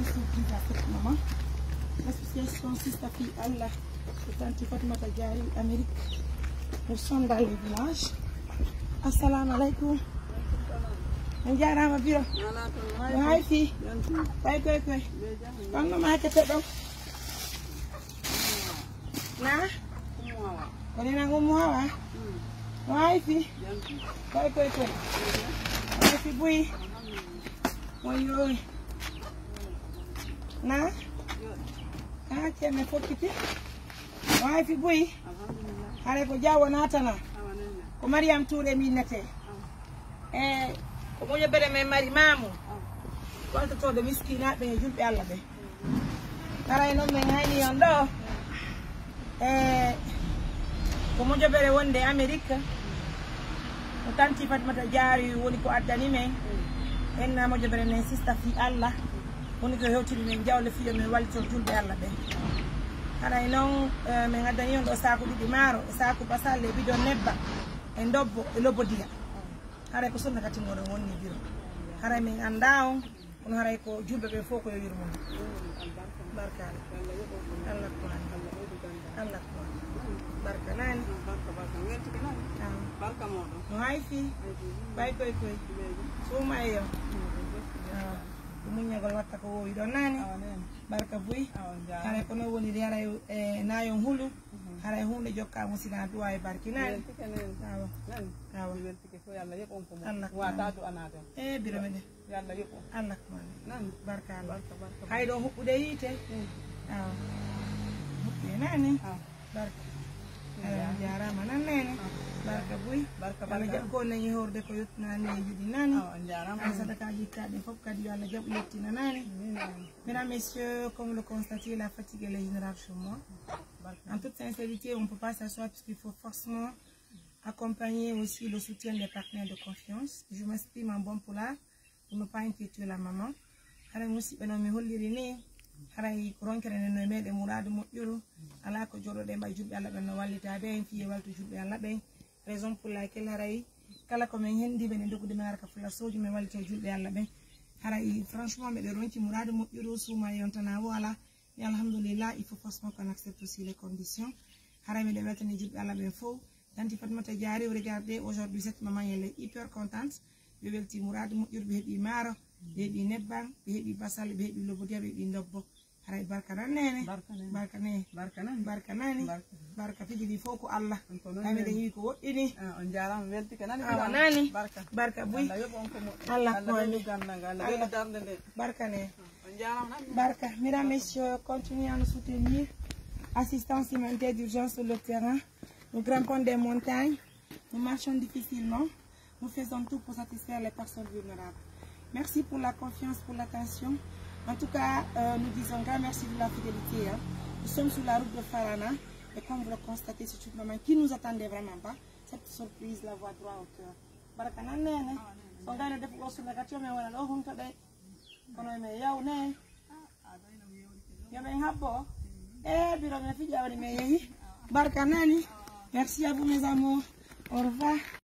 surprise à cette maman. L'association Sista Fi Allah de Tante Fatoumata Diary Amérique. Nous sommes dans le village. Assalamu alaikum. On jarama biro. Way fi. Way koy. Kon no ma kete do. Na? Oni na ngumu hawa. Way fi. Koy. Way fi bui. Oy. Na? Ah, kene fokiti. Way fi bui. Hare ko jawo natana. Ko Mariam Touré mi nete. Ko moƴo bere men mari mamu waltotoɗo miskinaɓe e julɓe Allah ɓe aray noon min hayni on ɗo ko moƴo bere wonde Amérique ko Tanti Fatoumata Diary woni ko addani men enna moƴo bere men Sista Fi Allah woni ko hewtiri men jawle fiyo men wallito julɓe Allah ɓe aray noon min addani on ɗo saku ɗiɗi maaro e saku basalle e bidon nebba e dobbo e lobodiya haray ko sunna kati moɗon wonni biro haray min anda on kono haray ko julɓe ɓe fof ko yo yurmo barkale Allah ko barka nani barka moɗon no hay fi ɓay koy suma e yo ko muñagol watta ko wowi ɗon nani barka buy haray ko non woniri haray e nayon hulu haray hunde jokkamo sina duwa e barki nani awa biro meɗen Allah ko barka hayɗo huɓɓude yiite awa huɓɓe nani barka jarama nan nene barka buy Allah jaɓ ko nayi horde ko yettinani e juɗi nani an sadakaji kaɗe fof kadi yo Allah jaɓ yettina nani. Mesdames, messieurs, comme le constatez, la fatigue est générale chez moi. En toute sincérité, on ne peut pas s'asseoir puisqu'il faut forcément accompagner aussi le soutien des partenaires de confiance. Je m'exprime en bon pulaar pour ne pas inquiéter la maman. Haray musidɓe no mi holliri ni haray ko ronkere nden no meɗen muradu moƴƴuru ala ko joɗoɗe mbay julɓe Allah ɓen no wallitade en fiye walto julɓe Allah ɓen raison pour laquelle haray kala ko min hendiɓe ne dogude min harka fulasoji min wallito julɓe Allah ɓen haray franchement meɗe ronki muradu moƴƴuru suma yontana wo ala mais alhamdulillah il faut forcément qu'on accepte aussi les conditions haray meɗe weltani julɓe Allah ɓen fof Tanti Fatoumata Diary. Regardez aujourd'hui cette maman elle est hyper contente ɓe welti muradu moƴƴuru ɓe heeɓi maaro ɓe heeɓi nebban ɓe heeɓi basalle ɓe heeɓi lobodiya ɓe heeɓi dobbo haray barka nan nene barka nani barka fijidi fof ko Allah ay meɗen yiwi ko woɗɗini on jarama weltika nani awa nani barka buy Allah koyni barka ne barka. Mesdames, messieurs, continuez à nous soutenir. Assistance humanitaire d'urgence sur le terrain. Nous grimpons des montagnes, nous marchons difficilement, nous faisons tout pour satisfaire les personnes vulnérables. Merci pour la confiance, pour l'attention. En tout cas, nous disons grand merci de la fidélité. Nous sommes sur la route de Farana et comme vous le constatez, c'est une maman qui ne nous attendait vraiment pas. Cette surprise la voit droit au cœur. Baraka nene. So ngane def go suna katio me wala lo hunto de. Kono me yaw ne. Ya ben habbo. Biro me fi jawri me yehi. Baraka nani. Merci à vous mes amours. Au revoir.